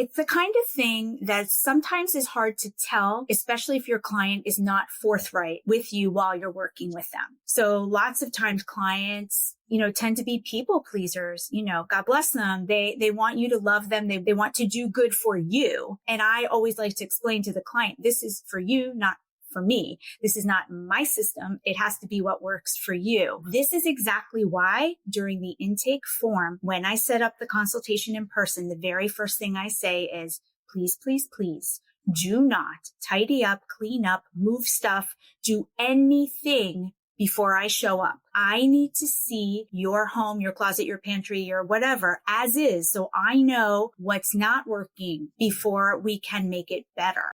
It's the kind of thing that sometimes is hard to tell, especially if your client is not forthright with you while you're working with them. So lots of times clients, tend to be people pleasers, God bless them. They want you to love them. They want to do good for you. And I always like to explain to the client, this is for you, not for me. This is not my system. It has to be what works for you. This is exactly why during the intake form, when I set up the consultation in person, the very first thing I say is, please, please, please do not tidy up, clean up, move stuff, do anything before I show up. I need to see your home, your closet, your pantry, your whatever as is. So I know what's not working before we can make it better.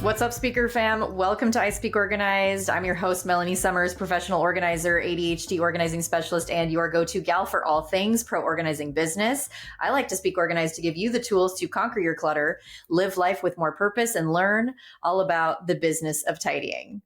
What's up, speaker fam? Welcome to I Speak Organized. I'm your host, Melanie Summers, professional organizer, ADHD organizing specialist, and your go-to gal for all things pro organizing business. I like to speak organized to give you the tools to conquer your clutter, live life with more purpose, and learn all about the business of tidying.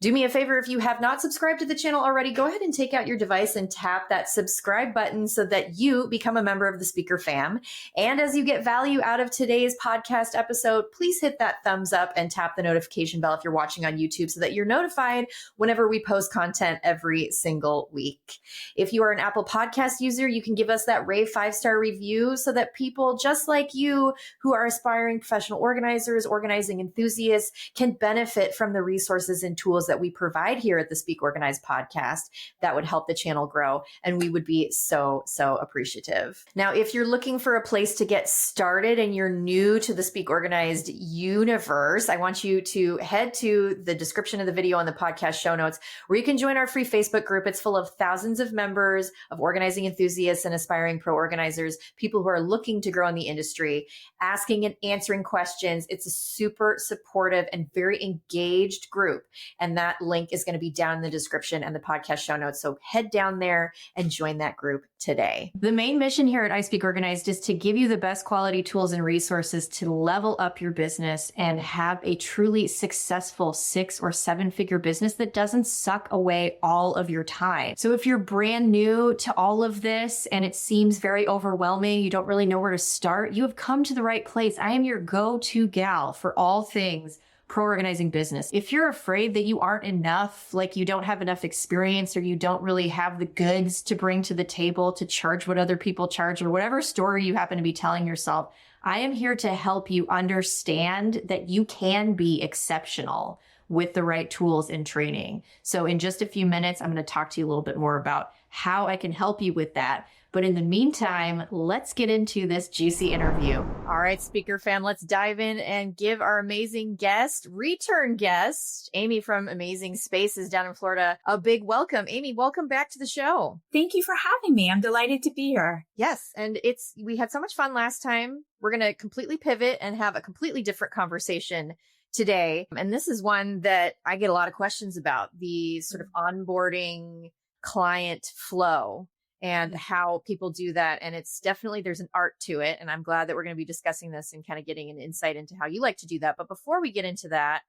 Do me a favor, if you have not subscribed to the channel already, go ahead and take out your device and tap that subscribe button so that you become a member of the Speaker Fam. And as you get value out of today's podcast episode, please hit that thumbs up and tap the notification bell if you're watching on YouTube so that you're notified whenever we post content every single week. If you are an Apple Podcast user, you can give us that rave 5-star review so that people just like you who are aspiring professional organizers, organizing enthusiasts can benefit from the resources and tools that we provide here at the Speak Organized podcast. That would help the channel grow, and we would be so appreciative. Now, if you're looking for a place to get started and you're new to the Speak Organized universe, I want you to head to the description of the video and the podcast show notes where you can join our free Facebook group. It's full of thousands of members of organizing enthusiasts and aspiring pro organizers, people who are looking to grow in the industry, asking and answering questions. It's a super supportive and very engaged group. And that link is going to be down in the description and the podcast show notes. So head down there and join that group today. The main mission here at I Speak Organized is to give you the best quality tools and resources to level up your business and have a truly successful 6 or 7-figure business that doesn't suck away all of your time. So if you're brand new to all of this and it seems very overwhelming, you don't really know where to start, you have come to the right place. I am your go-to gal for all things pro organizing business. If you're afraid that you aren't enough, like you don't have enough experience or you don't really have the goods to bring to the table to charge what other people charge or whatever story you happen to be telling yourself, I am here to help you understand that you can be exceptional with the right tools and training. So in just a few minutes, I'm going to talk to you a little bit more about how I can help you with that. But in the meantime, let's get into this juicy interview. All right, speaker fam, let's dive in and give our amazing guest, return guest, Amy from Amazing Spaces down in Florida, a big welcome. Amy, welcome back to the show. Thank you for having me. I'm delighted to be here. Yes, and we had so much fun last time. We're going to completely pivot and have a completely different conversation today. And this is one that I get a lot of questions about, the sort of onboarding client flow and how people do that. And it's definitely, there's an art to it. And I'm glad that we're going to be discussing this and kind of getting an insight into how you like to do that. But before we get into that,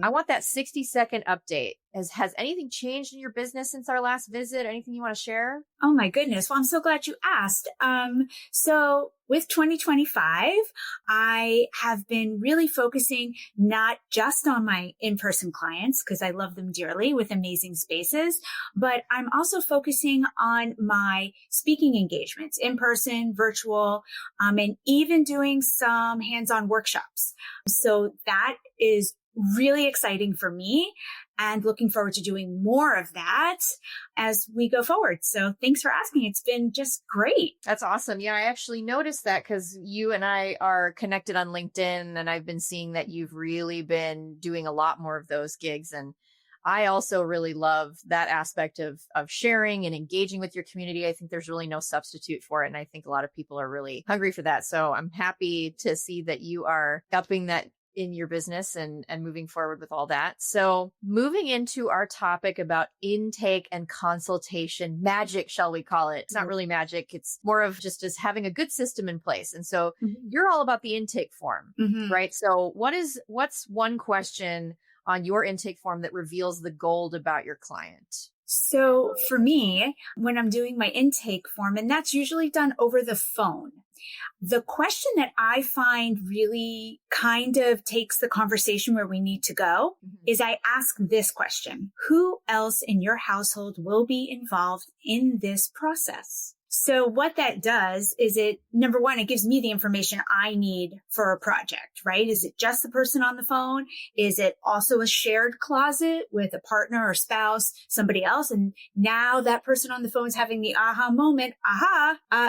I want that 60-second update. Has anything changed in your business since our last visit? Anything you want to share? Oh my goodness. Well, I'm so glad you asked. So with 2025, I have been really focusing not just on my in-person clients, because I love them dearly with Amazing Spaces, but I'm also focusing on my speaking engagements, in-person, virtual, and even doing some hands-on workshops. So that is really exciting for me and looking forward to doing more of that as we go forward. So thanks for asking. It's been just great. That's awesome. Yeah, I actually noticed that because you and I are connected on LinkedIn and I've been seeing that you've really been doing a lot more of those gigs. And I also really love that aspect of sharing and engaging with your community. I think there's really no substitute for it. And I think a lot of people are really hungry for that. So I'm happy to see that you are upping that in your business and moving forward with all that. So moving into our topic about intake and consultation magic, shall we call it? It's not really magic. It's more of just as having a good system in place. And so you're all about the intake form, right? So what's one question on your intake form that reveals the gold about your client? So for me, when I'm doing my intake form, and that's usually done over the phone, the question that I find really kind of takes the conversation where we need to go is I ask this question: who else in your household will be involved in this process? So what that does is number one, it gives me the information I need for a project, right? Is it just the person on the phone? Is it also a shared closet with a partner or spouse, somebody else? And now that person on the phone is having the aha moment,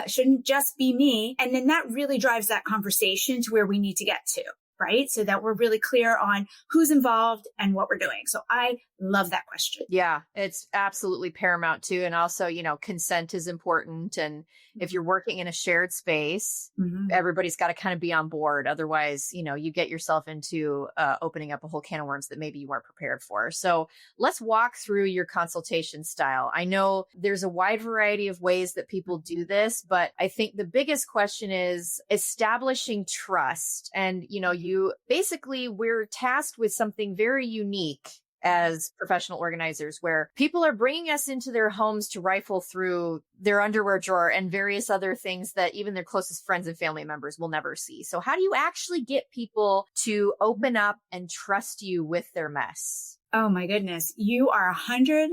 shouldn't just be me. And then that really drives that conversation to where we need to get to, right? So that we're really clear on who's involved and what we're doing. So I love that question. Yeah, it's absolutely paramount too. And also, consent is important. And if you're working in a shared space, everybody's got to kind of be on board. Otherwise, you get yourself into opening up a whole can of worms that maybe you weren't prepared for. So let's walk through your consultation style. I know there's a wide variety of ways that people do this, but I think the biggest question is establishing trust. And, we're tasked with something very unique as professional organizers, where people are bringing us into their homes to rifle through their underwear drawer and various other things that even their closest friends and family members will never see. So how do you actually get people to open up and trust you with their mess? Oh my goodness. You are 100%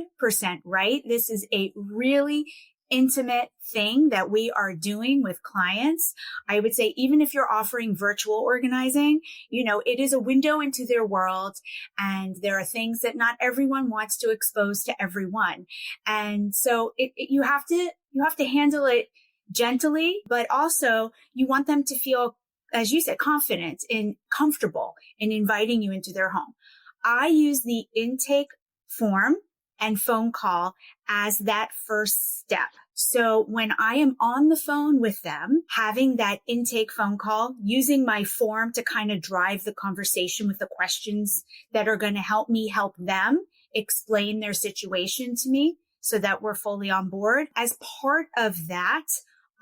right. This is a really intimate thing that we are doing with clients. I would say, even if you're offering virtual organizing, it is a window into their world, and there are things that not everyone wants to expose to everyone. And so you have to handle it gently, but also you want them to feel, as you said, confident and comfortable in inviting you into their home. I use the intake form and phone call as that first step. So when I am on the phone with them, having that intake phone call, using my form to kind of drive the conversation with the questions that are going to help me help them explain their situation to me so that we're fully on board. As part of that,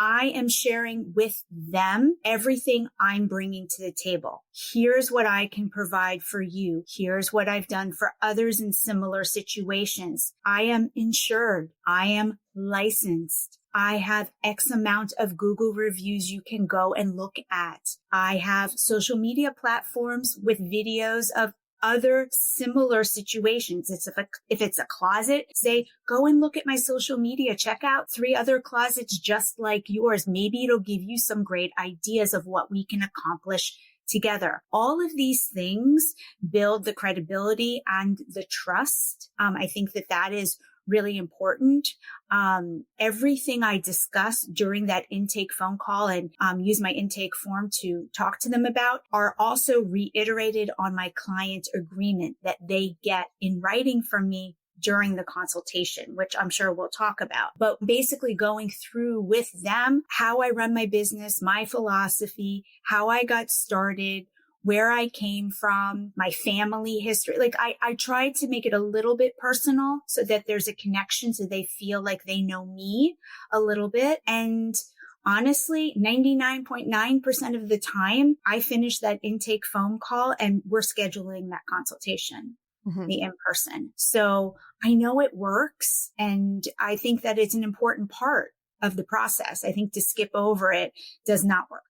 I am sharing with them everything I'm bringing to the table. Here's what I can provide for you. Here's what I've done for others in similar situations. I am insured. I am licensed. I have X amount of Google reviews you can go and look at. I have social media platforms with videos of other similar situations. If it's a closet, say, go and look at my social media, check out 3 other closets just like yours. Maybe it'll give you some great ideas of what we can accomplish together. All of these things build the credibility and the trust. I think that is really important. Everything I discuss during that intake phone call and use my intake form to talk to them about are also reiterated on my client agreement that they get in writing from me during the consultation, which I'm sure we'll talk about. But basically going through with them how I run my business, my philosophy, how I got started, where I came from, my family history. Like I tried to make it a little bit personal so that there's a connection, so they feel like they know me a little bit. And honestly, 99.9% of the time, I finish that intake phone call and we're scheduling that consultation, the in-person. So I know it works. And I think that it's an important part of the process. I think to skip over it does not work.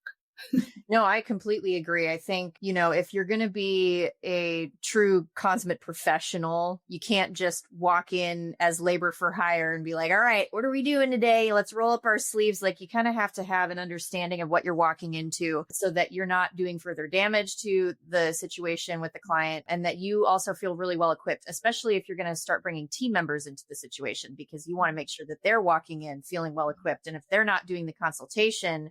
No, I completely agree. I think, if you're going to be a true consummate professional, you can't just walk in as labor for hire and be like, all right, what are we doing today? Let's roll up our sleeves. Like, you kind of have to have an understanding of what you're walking into so that you're not doing further damage to the situation with the client, and that you also feel really well equipped, especially if you're going to start bringing team members into the situation, because you want to make sure that they're walking in feeling well equipped. And if they're not doing the consultation,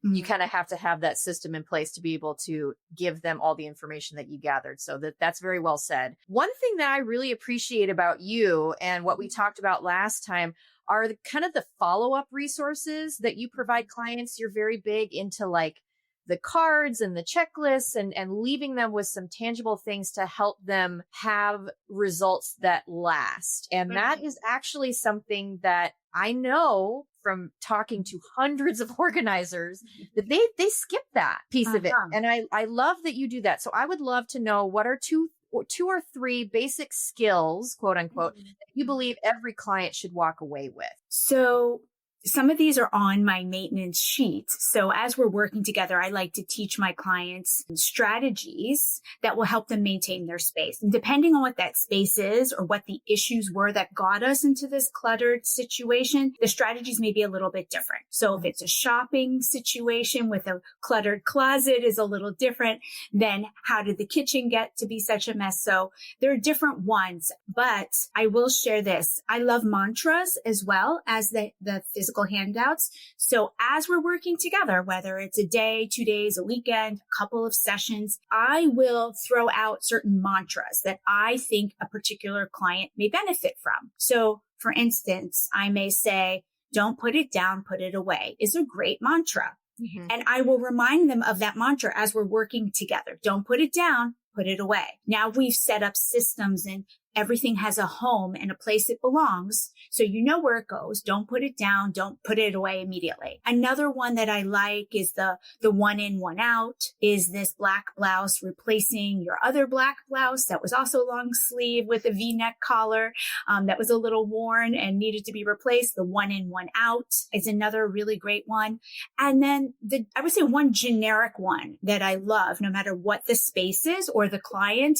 you kind of have to have that system in place to be able to give them all the information that you gathered. So that's very well said. One thing that I really appreciate about you and what we talked about last time are the follow-up resources that you provide clients. You're very big into like the cards and the checklists and leaving them with some tangible things to help them have results that last. And that is actually something that I know from talking to hundreds of organizers that they skip that piece of it. And I love that you do that. So I would love to know, what are 2 two or three basic skills, quote unquote, that you believe every client should walk away with? So some of these are on my maintenance sheet. So as we're working together, I like to teach my clients strategies that will help them maintain their space. And depending on what that space is or what the issues were that got us into this cluttered situation, the strategies may be a little bit different. So if it's a shopping situation with a cluttered closet is a little different than how did the kitchen get to be such a mess? So there are different ones, but I will share this. I love mantras as well as the physical handouts. So as we're working together, whether it's a day, 2 days, a weekend, a couple of sessions, I will throw out certain mantras that I think a particular client may benefit from. So for instance, I may say, don't put it down, put it away is a great mantra. Mm-hmm. And I will remind them of that mantra as we're working together. Don't put it down, put it away. Now we've set up systems and everything has a home and a place it belongs. So you know where it goes. Don't put it down. Don't put it away immediately. Another one that I like is the one in, one out. Is this black blouse replacing your other black blouse that was also long sleeve with a V-neck collar that was a little worn and needed to be replaced? The one in, one out is another really great one. And then I would say one generic one that I love, no matter what the space is or the client,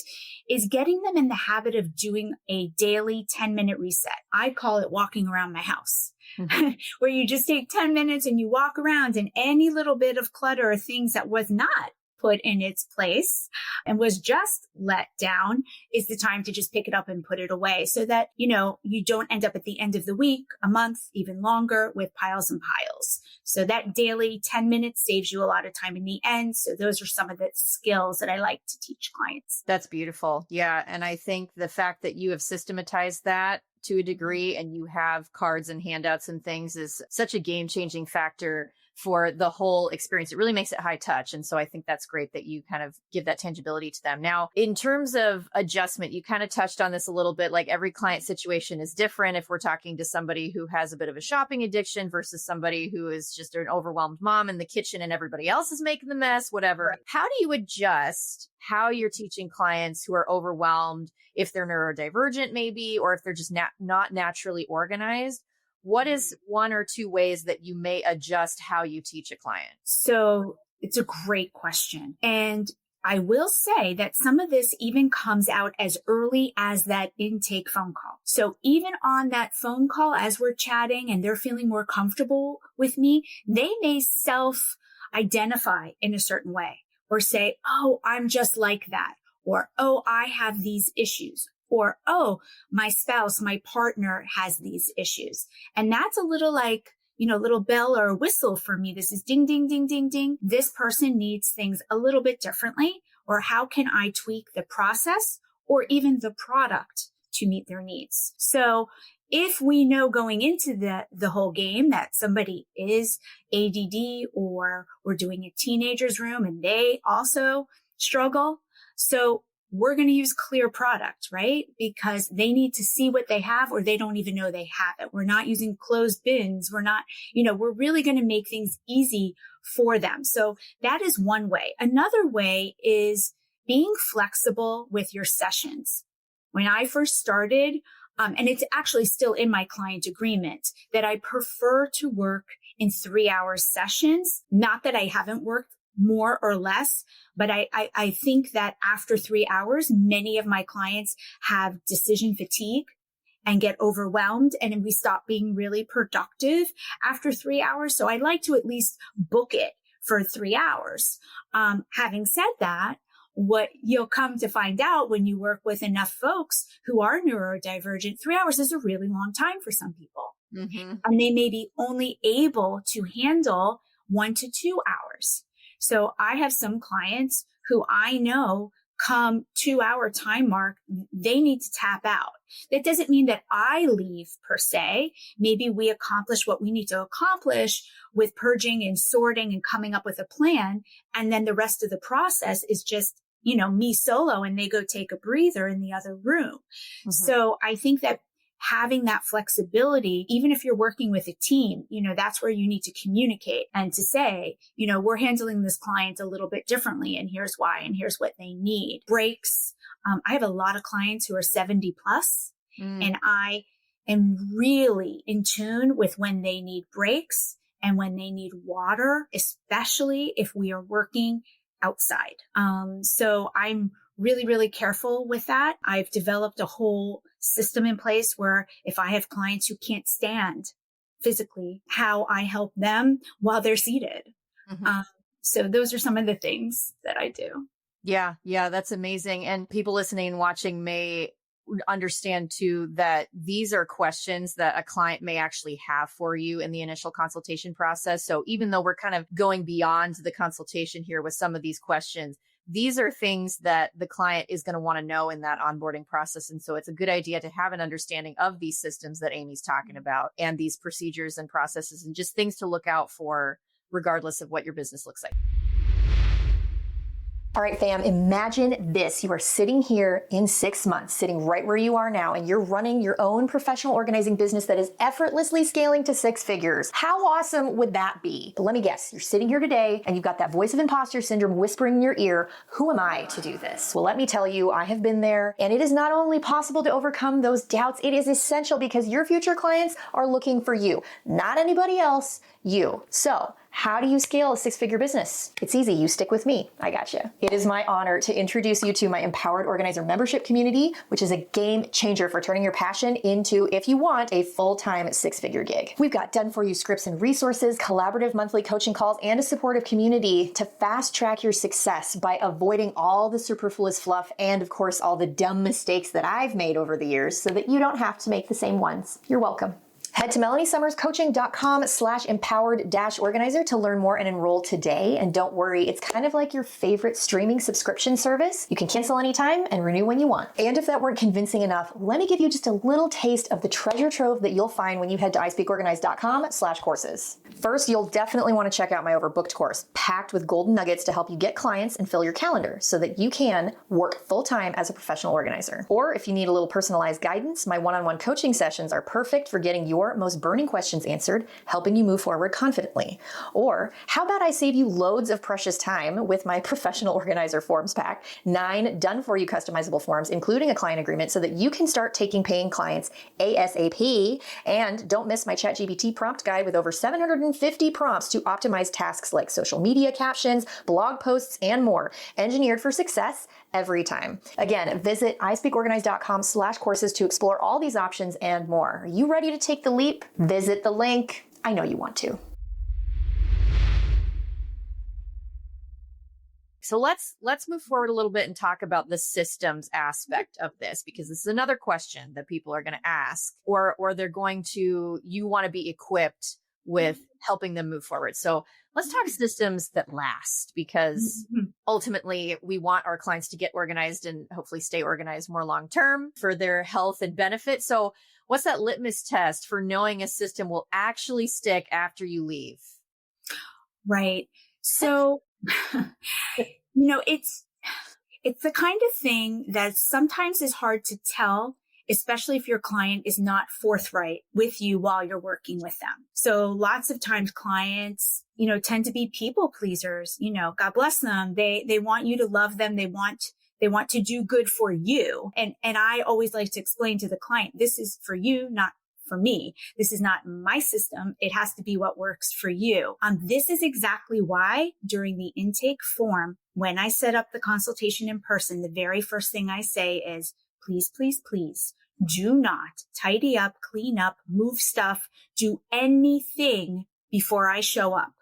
is getting them in the habit of doing a daily 10-minute reset. I call it walking around my house, where you just take 10 minutes and you walk around, and any little bit of clutter or things that was not put in its place and was just let down is the time to just pick it up and put it away so that, you don't end up at the end of the week, a month, even longer with piles and piles. So that daily 10 minutes saves you a lot of time in the end. So those are some of the skills that I like to teach clients. That's beautiful. Yeah. And I think the fact that you have systematized that to a degree and you have cards and handouts and things is such a game-changing factor for the whole experience. It really makes it high touch. And so I think that's great that you kind of give that tangibility to them. Now, in terms of adjustment, you kind of touched on this a little bit, like every client situation is different. If we're talking to somebody who has a bit of a shopping addiction versus somebody who is just an overwhelmed mom in the kitchen and everybody else is making the mess, whatever. Right. How do you adjust how you're teaching clients who are overwhelmed, if they're neurodivergent maybe, or if they're just not naturally organized? What is one or two ways that you may adjust how you teach a client? So it's a great question. And I will say that some of this even comes out as early as that intake phone call. So even on that phone call, as we're chatting and they're feeling more comfortable with me, they may self-identify in a certain way or say, oh, I'm just like that. Or, oh, I have these issues. Or, oh, my spouse, my partner has these issues. And that's a little like, little bell or a whistle for me. This is ding, ding, ding, ding, ding. This person needs things a little bit differently. Or how can I tweak the process or even the product to meet their needs? So if we know going into the whole game that somebody is ADD or we're doing a teenager's room and they also struggle, so we're going to use clear product, right? Because they need to see what they have or they don't even know they have it. We're not using closed bins. We're not, we're really going to make things easy for them. So that is one way. Another way is being flexible with your sessions. When I first started, and it's actually still in my client agreement, that I prefer to work in 3-hour sessions. Not that I haven't worked more or less, but I think that after 3 hours, many of my clients have decision fatigue and get overwhelmed, and we stop being really productive after 3 hours. So I like to at least book it for 3 hours. Having said that, what you'll come to find out when you work with enough folks who are neurodivergent, 3 hours is a really long time for some people. Mm-hmm. And they may be only able to handle 1 to 2 hours. So I have some clients who I know come 2-hour time mark, they need to tap out. That doesn't mean that I leave per se. Maybe we accomplish what we need to accomplish with purging and sorting and coming up with a plan. And then the rest of the process is just, me solo and they go take a breather in the other room. Mm-hmm. So I think that having that flexibility, even if you're working with a team, that's where you need to communicate and to say, we're handling this client a little bit differently and here's why and here's what they need. Breaks, I have a lot of clients who are 70 plus, Mm. and I am really in tune with when they need breaks and when they need water, especially if we are working outside. So I'm really, really careful with that. I've developed a whole system in place where if I have clients who can't stand physically, how I help them while they're seated. Mm-hmm. So those are some of the things that I do. Yeah, that's amazing. And people listening and watching may understand too that these are questions that a client may actually have for you in the initial consultation process. So even though we're kind of going beyond the consultation here with some of these questions, these are things that the client is going to want to know in that onboarding process. And so it's a good idea to have an understanding of these systems that Amy's talking about and these procedures and processes and just things to look out for regardless of what your business looks like. All right, fam, imagine this. You are sitting here in 6 months, sitting right where you are now, and you're running your own professional organizing business that is effortlessly scaling to 6 figures. How awesome would that be? But let me guess, you're sitting here today and you've got that voice of imposter syndrome whispering in your ear, who am I to do this? Well, let me tell you, I have been there, and it is not only possible to overcome those doubts, it is essential because your future clients are looking for you, not anybody else, you. So, how do you scale a 6-figure business? It's easy. You stick with me. I got you. It is my honor to introduce you to my Empowered Organizer membership community, which is a game changer for turning your passion into, if you want, a full-time 6-figure gig. We've got done-for-you scripts and resources, collaborative monthly coaching calls, and a supportive community to fast-track your success by avoiding all the superfluous fluff and, of course, all the dumb mistakes that I've made over the years so that you don't have to make the same ones. You're welcome. Head to melaniesummerscoaching.com/empowered-organizer to learn more and enroll today. And don't worry, it's kind of like your favorite streaming subscription service. You can cancel anytime and renew when you want. And if that weren't convincing enough, let me give you just a little taste of the treasure trove that you'll find when you head to ispeakorganized.com/courses. First, you'll definitely want to check out my overbooked course, packed with golden nuggets to help you get clients and fill your calendar so that you can work full-time as a professional organizer. Or if you need a little personalized guidance, my one-on-one coaching sessions are perfect for getting your most burning questions answered, helping you move forward confidently. Or how about I save you loads of precious time with my professional organizer forms pack, 9 done-for-you customizable forms, including a client agreement, so that you can start taking paying clients ASAP. And don't miss my ChatGPT prompt guide with over 750 prompts to optimize tasks like social media captions, blog posts, and more, engineered for success every time. Again, visit ispeakorganized.com/courses to explore all these options and more. Are you ready to take the leap? Visit the link. I know you want to. So let's move forward a little bit and talk about the systems aspect of this, because this is another question that people are going to ask, or you want to be equipped with helping them move forward. So let's talk systems that last, because ultimately we want our clients to get organized and hopefully stay organized more long-term for their health and benefit. So what's that litmus test for knowing a system will actually stick after you leave? Right. So, it's the kind of thing that sometimes is hard to tell, especially if your client is not forthright with you while you're working with them. So lots of times clients, tend to be people pleasers, God bless them. They want you to love them. They want to do good for you. And I always like to explain to the client, this is for you, not for me. This is not my system. It has to be what works for you. This is exactly why during the intake form, when I set up the consultation in person, the very first thing I say is, please, please, please do not tidy up, clean up, move stuff, do anything before I show up.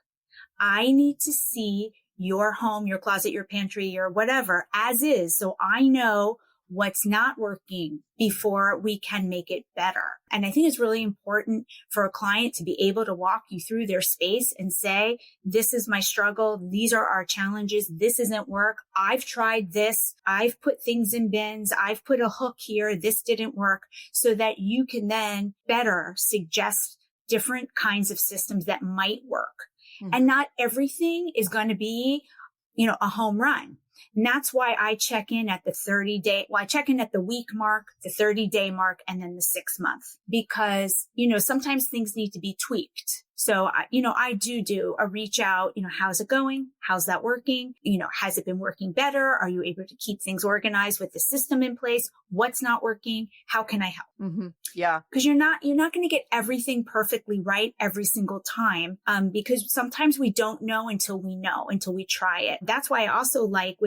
I need to see your home, your closet, your pantry, your whatever as is. So I know what's not working before we can make it better. And I think it's really important for a client to be able to walk you through their space and say, this is my struggle. These are our challenges. This isn't work. I've tried this. I've put things in bins. I've put a hook here. This didn't work, so that you can then better suggest different kinds of systems that might work. Mm-hmm. And not everything is going to be, a home run. And that's why I check in at the I check in at the week mark, the 30-day mark, and then the 6 month, because, sometimes things need to be tweaked. So, I do a reach out, how's it going? How's that working? Has it been working better? Are you able to keep things organized with the system in place? What's not working? How can I help? Mm-hmm. Yeah. Because you're not going to get everything perfectly right every single time. Because sometimes we don't know until we try it. That's why I also like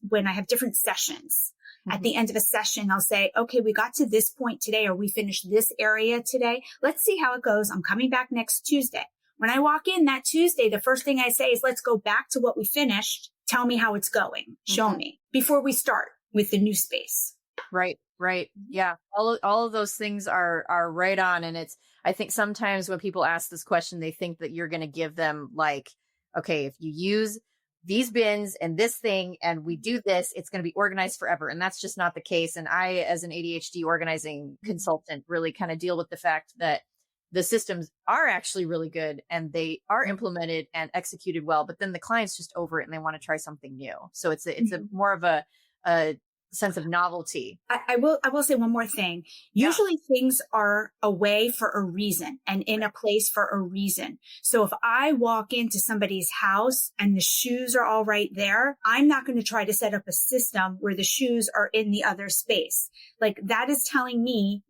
when I have different sessions. At the end of a session, I'll say, okay, we got to this point today, or we finished this area today. Let's see how it goes. I'm coming back next Tuesday. When I walk in that Tuesday, the first thing I say is, let's go back to what we finished. Tell me how it's going. Show me before we start with the new space. Right. Yeah. All of those things are right on. And I think sometimes when people ask this question, they think that you're going to give them like, okay, if you use these bins and this thing, and we do this, it's going to be organized forever. And that's just not the case. And I, as an ADHD organizing consultant, really kind of deal with the fact that the systems are actually really good and they are implemented and executed well, but then the client's just over it and they want to try something new. So it's a more of a sense of novelty. I will say one more thing. Usually things are away for a reason and in a place for a reason. So if I walk into somebody's house and the shoes are all right there, I'm not going to try to set up a system where the shoes are in the other space. Like that is telling me,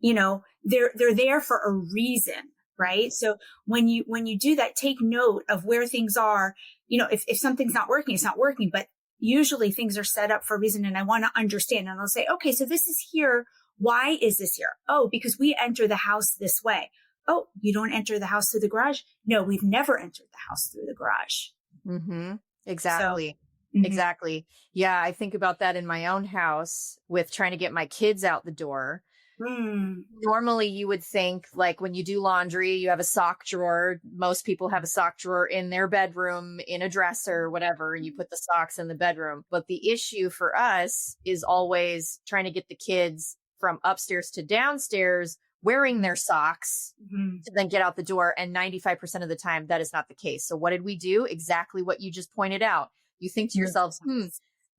they're there for a reason, right? So when you do that, take note of where things are. If something's not working, it's not working, but usually things are set up for a reason and I want to understand. And I'll say, okay, so this is here. Why is this here? Oh, because we enter the house this way. Oh, you don't enter the house through the garage? No, we've never entered the house through the garage. Mm-hmm. Exactly. So, exactly. Yeah. I think about that in my own house with trying to get my kids out the door. Normally you would think like when you do laundry, you have a sock drawer. Most people have a sock drawer in their bedroom, in a dresser, whatever, and you put the socks in the bedroom. But the issue for us is always trying to get the kids from upstairs to downstairs wearing their socks to then get out the door. And 95% of the time that is not the case. So what did we do? Exactly what you just pointed out. You think to yourselves,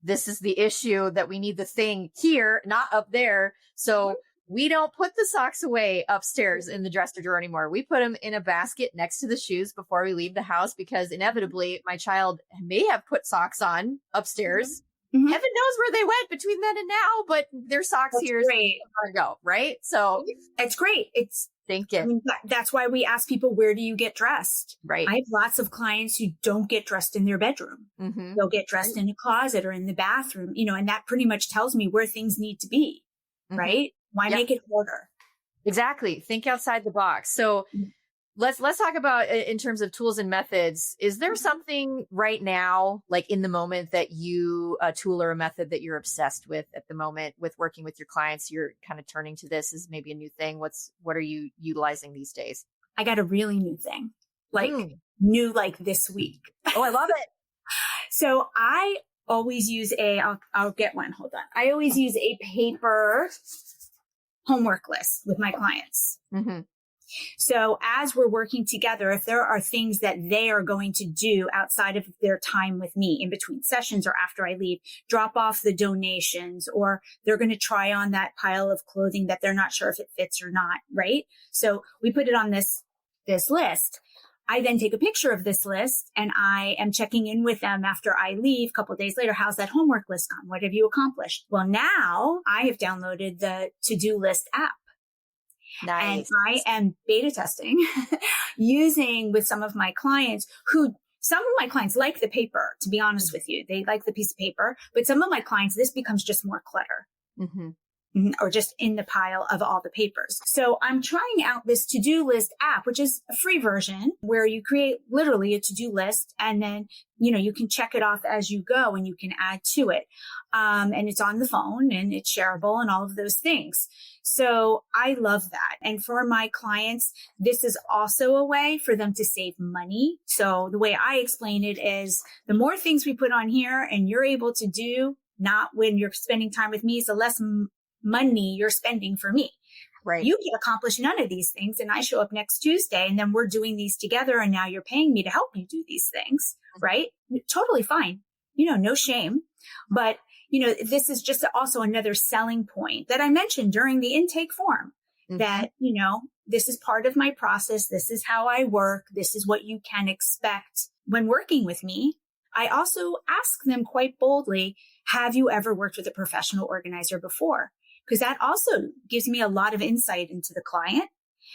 this is the issue, that we need the thing here, not up there. So we don't put the socks away upstairs in the dresser drawer anymore. We put them in a basket next to the shoes before we leave the house, because inevitably my child may have put socks on upstairs. Heaven knows where they went between then and now, but their socks here to go, right? So it's great. That's why we ask people, where do you get dressed? Right. I have lots of clients who don't get dressed in their bedroom. They'll get dressed in a closet or in the bathroom, and that pretty much tells me where things need to be, right? Why make it harder? Exactly. Think outside the box. So let's talk about in terms of tools and methods. Is there something right now, like in the moment, that a tool or a method that you're obsessed with at the moment with working with your clients? You're kind of turning to this as maybe a new thing. What are you utilizing these days? I got a really new thing, new this week. Oh, I love it. So I always use I'll get one. Hold on. I always use a paper homework list with my clients. So as we're working together, if there are things that they are going to do outside of their time with me in between sessions or after I leave, drop off the donations, or they're going to try on that pile of clothing that they're not sure if it fits or not, right? So we put it on this list. I then take a picture of this list and I am checking in with them after I leave a couple of days later. How's that homework list gone? What have you accomplished? Well, now I have downloaded the to-do list app. Nice. And I am beta testing using with some of my clients some of my clients like the paper, to be honest with you. They like the piece of paper, but some of my clients, this becomes just more clutter. Or just in the pile of all the papers. So I'm trying out this to-do list app, which is a free version where you create literally a to-do list and then, you can check it off as you go and you can add to it. And it's on the phone and it's shareable and all of those things. So I love that. And for my clients, this is also a way for them to save money. So the way I explain it is the more things we put on here and you're able to do, not when you're spending time with me, so less money you're spending for me. Right. You can accomplish none of these things. And I show up next Tuesday and then we're doing these together. And now you're paying me to help you do these things. Right. Totally fine. No shame. But, this is just also another selling point that I mentioned during the intake form that, this is part of my process. This is how I work. This is what you can expect when working with me. I also ask them quite boldly, have you ever worked with a professional organizer before? Because that also gives me a lot of insight into the client.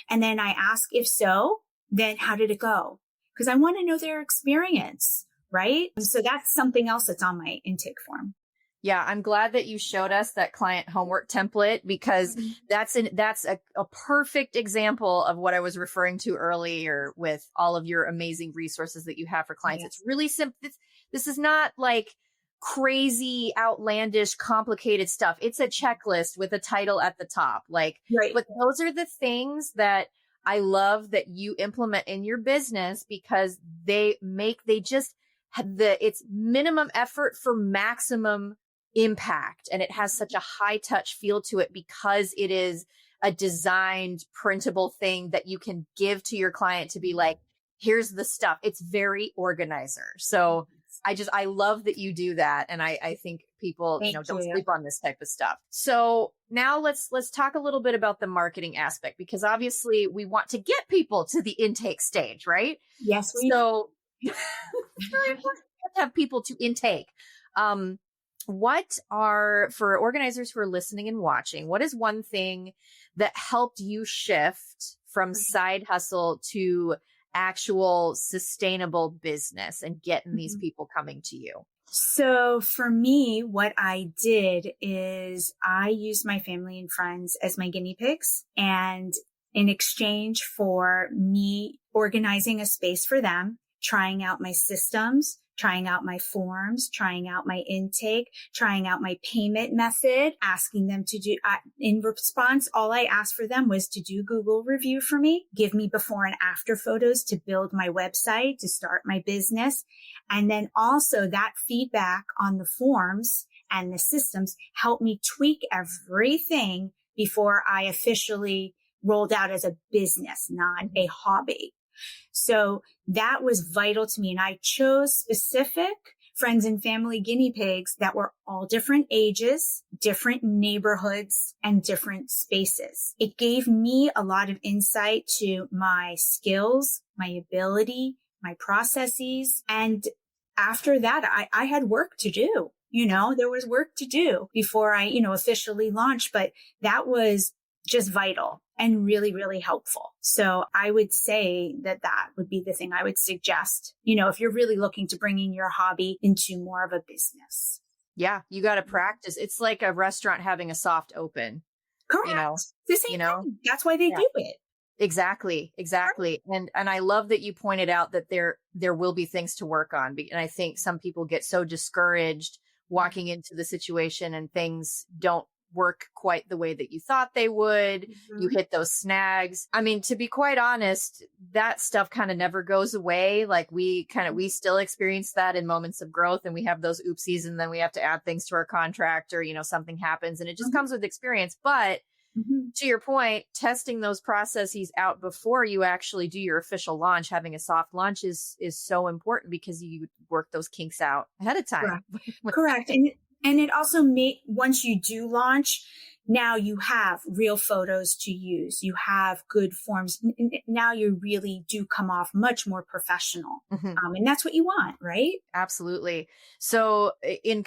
And then I ask, if so, then how did it go? Because I want to know their experience, right? So that's something else that's on my intake form. Yeah, I'm glad that you showed us that client homework template, because that's a perfect example of what I was referring to earlier with all of your amazing resources that you have for clients. Yes. It's really simple. This is not like crazy, outlandish, complicated stuff. It's a checklist with a title at the top. Like, right. But those are the things that I love that you implement in your business, because it's minimum effort for maximum impact. And it has such a high touch feel to it, because it is a designed printable thing that you can give to your client to be like, here's the stuff. It's very organizer. So I love that you do that. And I think people, don't sleep on this type of stuff. So now let's talk a little bit about the marketing aspect, because obviously we want to get people to the intake stage, right? Yes. So it's very important to have people to intake. For organizers who are listening and watching, what is one thing that helped you shift from side hustle to actual sustainable business and getting these people coming to you? So for me, what I did is I used my family and friends as my guinea pigs. And in exchange for me organizing a space for them, trying out my systems, trying out my forms, trying out my intake, trying out my payment method, asking them to do, in response, all I asked for them was to do Google review for me, give me before and after photos to build my website, to start my business. And then also that feedback on the forms and the systems helped me tweak everything before I officially rolled out as a business, not a hobby. So that was vital to me. And I chose specific friends and family guinea pigs that were all different ages, different neighborhoods, and different spaces. It gave me a lot of insight to my skills, my ability, my processes. And after that, I had work to do. There was work to do before I, officially launched, but that was just vital and really, really helpful. So I would say that would be the thing I would suggest, if you're really looking to bringing your hobby into more of a business. Yeah, you got to practice. It's like a restaurant having a soft open. Correct. The same thing. That's why they do it. Exactly. And I love that you pointed out that there will be things to work on. And I think some people get so discouraged walking into the situation and things don't work quite the way that you thought they would. Mm-hmm. You hit those snags. I mean, to be quite honest, that stuff kind of never goes away. Like we still experience that in moments of growth, and we have those oopsies, and then we have to add things to our contract, or, something happens, and it just comes with experience. But to your point, testing those processes out before you actually do your official launch, having a soft launch is so important, because you work those kinks out ahead of time. Correct. And it also once you do launch, now you have real photos to use. You have good forms. Now you really do come off much more professional. And that's what you want, right? Absolutely. So in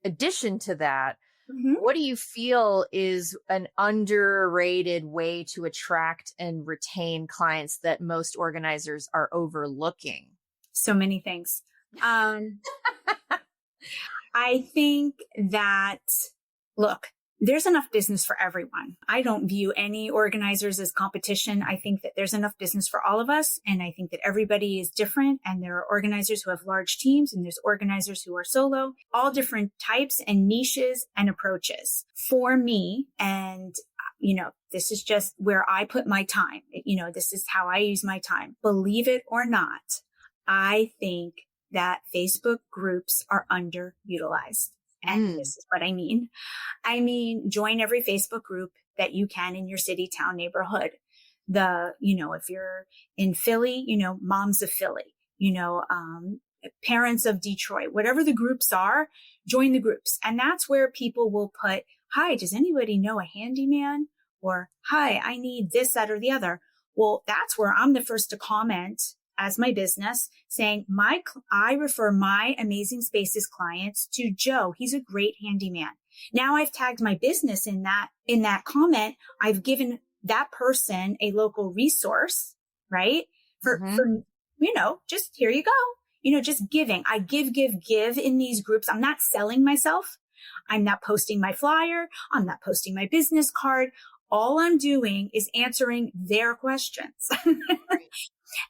addition to that, what do you feel is an underrated way to attract and retain clients that most organizers are overlooking? So many things. I think that, look, there's enough business for everyone. I don't view any organizers as competition. I think that there's enough business for all of us. And I think that everybody is different. And there are organizers who have large teams, and there's organizers who are solo, all different types and niches and approaches. For me, and this is just where I put my time. This is how I use my time. Believe it or not, I think that Facebook groups are underutilized. And this is what I mean. Join every Facebook group that you can in your city, town, neighborhood. If you're in Philly, Moms of Philly, Parents of Detroit, whatever the groups are, join the groups. And that's where people will put, hi, does anybody know a handyman? or, hi, I need this, that, or the other. Well, that's where I'm the first to comment as my business saying, I refer my Amazing Spaces clients to Joe. He's a great handyman. Now I've tagged my business in that comment. I've given that person a local resource, right? For, just here you go. Just giving. I give in these groups. I'm not selling myself. I'm not posting my flyer. I'm not posting my business card. All I'm doing is answering their questions.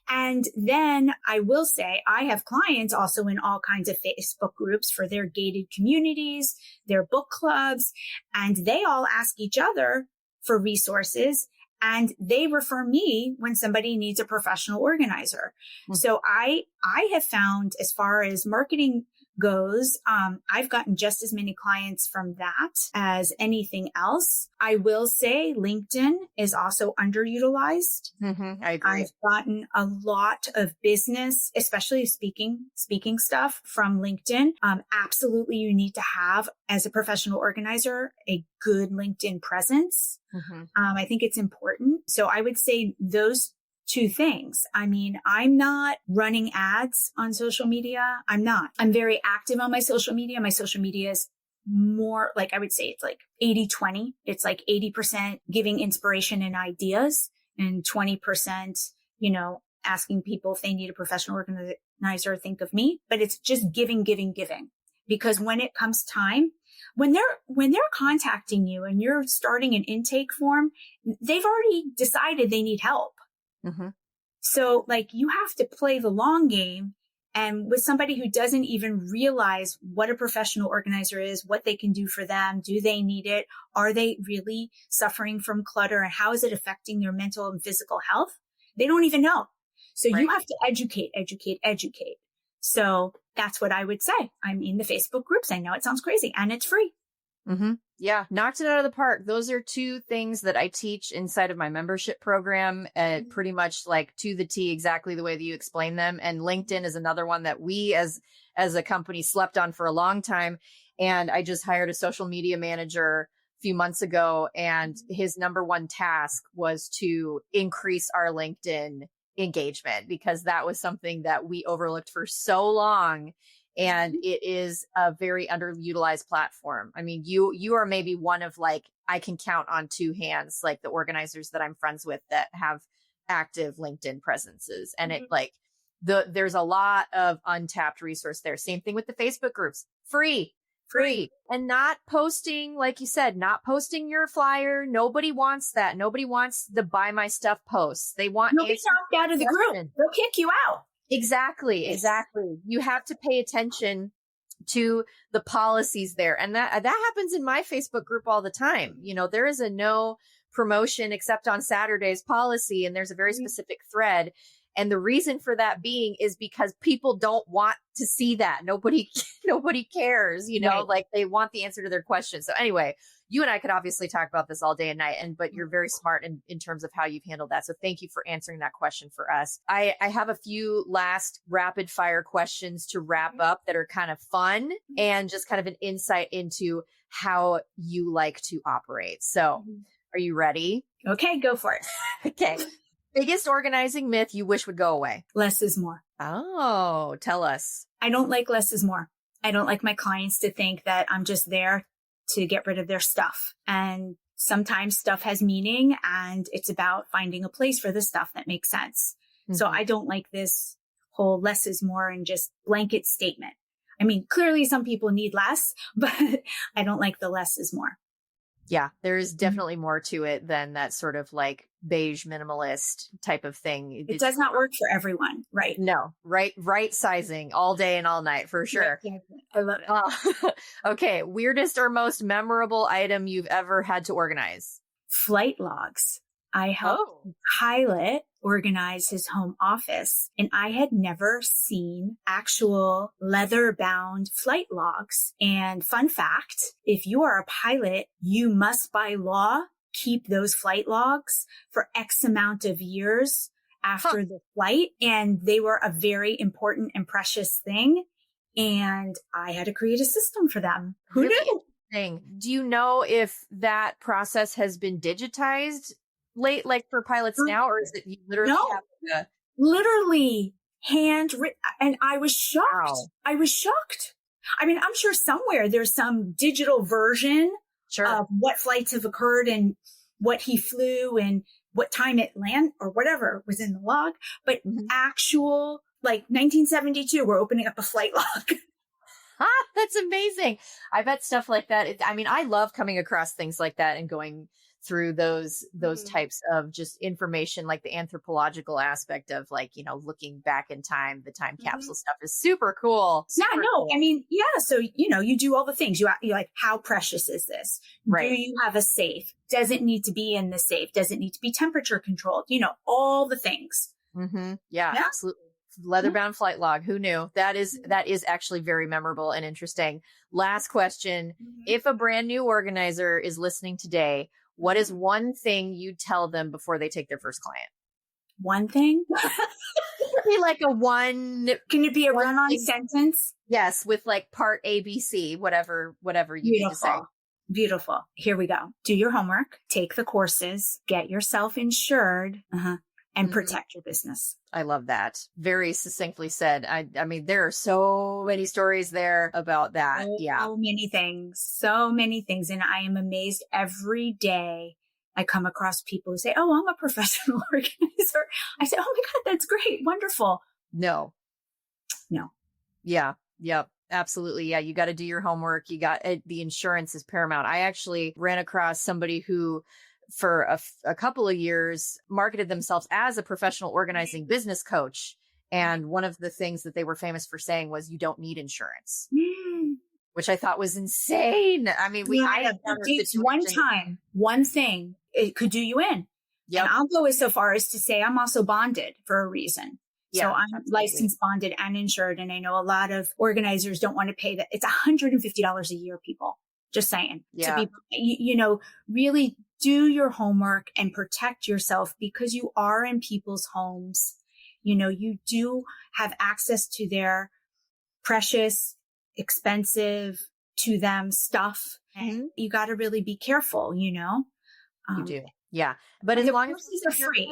And then I will say I have clients also in all kinds of Facebook groups for their gated communities, their book clubs, and they all ask each other for resources and they refer me when somebody needs a professional organizer. Mm-hmm. So I have found, as far as marketing goes, I've gotten just as many clients from that as anything else. I will say LinkedIn is also underutilized. Mm-hmm, I agree. I've gotten a lot of business, especially speaking stuff from LinkedIn. Absolutely, you need to have, as a professional organizer, a good LinkedIn presence. Mm-hmm. I think it's important. So I would say those two things. I mean, I'm not running ads on social media. I'm not. I'm very active on my social media. My social media is more like, I would say it's like 80-20. It's like 80% giving inspiration and ideas and 20%, asking people if they need a professional organizer, think of me. But it's just giving. Because when it comes time, when they're contacting you and you're starting an intake form, they've already decided they need help. Mm-hmm. So you have to play the long game, and with somebody who doesn't even realize what a professional organizer is, what they can do for them. Do they need it? Are they really suffering from clutter, and how is it affecting their mental and physical health? They don't even know. So You have to educate. So that's what I would say. I mean, the Facebook groups, I know it sounds crazy and it's free. Mm-hmm. Yeah. Knocked it out of the park. Those are two things that I teach inside of my membership program, pretty much to the T, exactly the way that you explain them. And LinkedIn is another one that we as a company slept on for a long time. And I just hired a social media manager a few months ago, and his number one task was to increase our LinkedIn engagement, because that was something that we overlooked for so long. And it is a very underutilized platform. I mean, you are maybe one of I can count on two hands, the organizers that I'm friends with that have active LinkedIn presences. And there's a lot of untapped resource there. Same thing with the Facebook groups, free. And not posting, like you said, not posting your flyer. Nobody wants that. Nobody wants the buy my stuff posts. They want nobody knocked out of the group. They'll kick you out. Exactly. You have to pay attention to the policies there. And that happens in my Facebook group all the time. There is a no promotion except on Saturdays policy, and there's a very specific thread. And the reason for that being is because people don't want to see that. Nobody cares, right. They want the answer to their questions. So anyway, you and I could obviously talk about this all day and night, but you're very smart in terms of how you've handled that. So thank you for answering that question for us. I have a few last rapid fire questions to wrap up that are kind of fun and just kind of an insight into how you like to operate. So are you ready? Okay, go for it. Okay. Biggest organizing myth you wish would go away? Less is more. Oh, tell us. I don't like less is more. I don't like my clients to think that I'm just there to get rid of their stuff. And sometimes stuff has meaning, and it's about finding a place for the stuff that makes sense. Mm-hmm. So I don't like this whole less is more and just blanket statement. I mean, clearly some people need less, but I don't like the less is more. Yeah, there is definitely more to it than that sort of beige minimalist type of thing. It does not work for everyone, right? No, right sizing all day and all night for sure. Right. I love it. Okay, weirdest or most memorable item you've ever had to organize? Flight logs. I helped a pilot organize his home office, and I had never seen actual leather-bound flight logs. And fun fact, if you are a pilot, you must by law keep those flight logs for X amount of years after the flight. And they were a very important and precious thing. And I had to create a system for them. Who knew? interesting. Do you know if that process has been digitized like for pilots now, or is it you literally No. have to... Literally handwritten? And I was shocked. Wow. I was shocked. I mean, I'm sure somewhere there's some digital version Sure. of what flights have occurred and what he flew and what time it landed or whatever was in the log. But actual, like 1972, we're opening up a flight log. That's amazing. I bet stuff like that. I mean, I love coming across things like that and going through those types of just information, like the anthropological aspect of like, looking back in time, the time capsule stuff is super cool. Super cool. I mean, yeah. So, you do all the things you're like, how precious is this? Right. Do you have a safe? Does it need to be in the safe? Does it need to be temperature controlled? All the things. Yeah, absolutely. Leather-bound flight log. Who knew? That is actually very memorable and interesting. Last question. If a brand new organizer is listening today, what is one thing you'd tell them before they take their first client? One thing? Be like a one. Can it be a run-on sentence? Yes, with like part A, B, C, whatever you need to say. Beautiful. Here we go. Do your homework, take the courses, get yourself insured, and protect your business. I love that. Very succinctly said. I mean, there are so many stories there about that. So many things. And I am amazed every day I come across people who say, oh, I'm a professional organizer. I say, oh my God, that's great. Wonderful. No. Yeah. Yep. Absolutely. Yeah. You got to do your homework. You got the insurance is paramount. I actually ran across somebody who for a couple of years marketed themselves as a professional organizing business coach. And one of the things that they were famous for saying was, you don't need insurance, which I thought was insane. I mean, it's one thing, it could do you in. Yep. And I'll go so far as to say I'm also bonded for a reason. So I'm licensed, bonded, and insured. And I know a lot of organizers don't want to pay that. It's $150 a year, people. Just saying. Yeah. To be, really do your homework and protect yourself, because you are in people's homes. You do have access to their precious, expensive to them stuff. And you got to really be careful, You do. Yeah. But as long as they're free.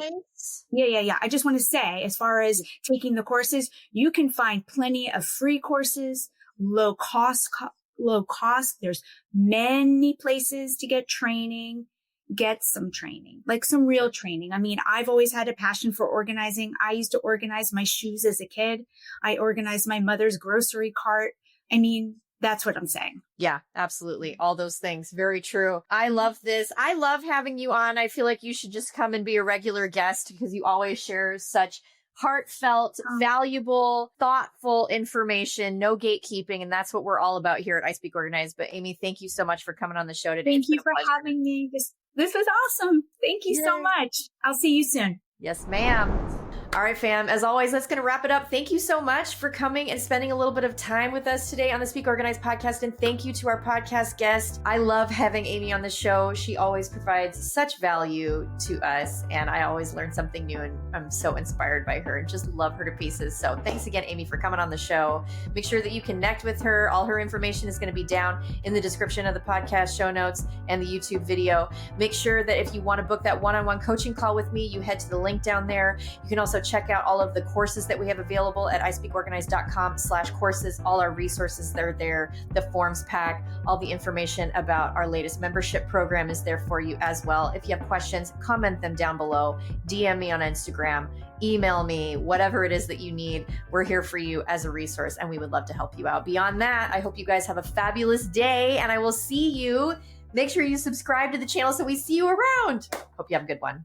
Yeah. I just want to say, as far as taking the courses, you can find plenty of free courses, low cost. There's many places to get training. Get some training, like some real training. I mean, I've always had a passion for organizing. I used to organize my shoes as a kid. I organized my mother's grocery cart. I mean, that's what I'm saying. Yeah, absolutely. All those things. Very true. I love this. I love having you on. I feel like you should just come and be a regular guest, because you always share such heartfelt, valuable, thoughtful information, no gatekeeping. And that's what we're all about here at I Speak Organized. But Amy, thank you so much for coming on the show today. Thank you for having me. This was awesome. Thank you so much. I'll see you soon. Yes, ma'am. All right, fam. As always, that's going to wrap it up. Thank you so much for coming and spending a little bit of time with us today on the Speak Organized podcast. And thank you to our podcast guest. I love having Amy on the show. She always provides such value to us, and I always learn something new, and I'm so inspired by her and just love her to pieces. So thanks again, Amy, for coming on the show. Make sure that you connect with her. All her information is going to be down in the description of the podcast show notes and the YouTube video. Make sure that if you want to book that one-on-one coaching call with me, you head to the link down there. You can also check out all of the courses that we have available at ispeakorganized.com/courses. All our resources, they're there. The forms pack, all the information about our latest membership program is there for you as well. If you have questions, comment them down below, DM me on Instagram, email me, whatever it is that you need. We're here for you as a resource, and we would love to help you out. Beyond that, I hope you guys have a fabulous day, and I will see you. Make sure you subscribe to the channel so we see you around. Hope you have a good one.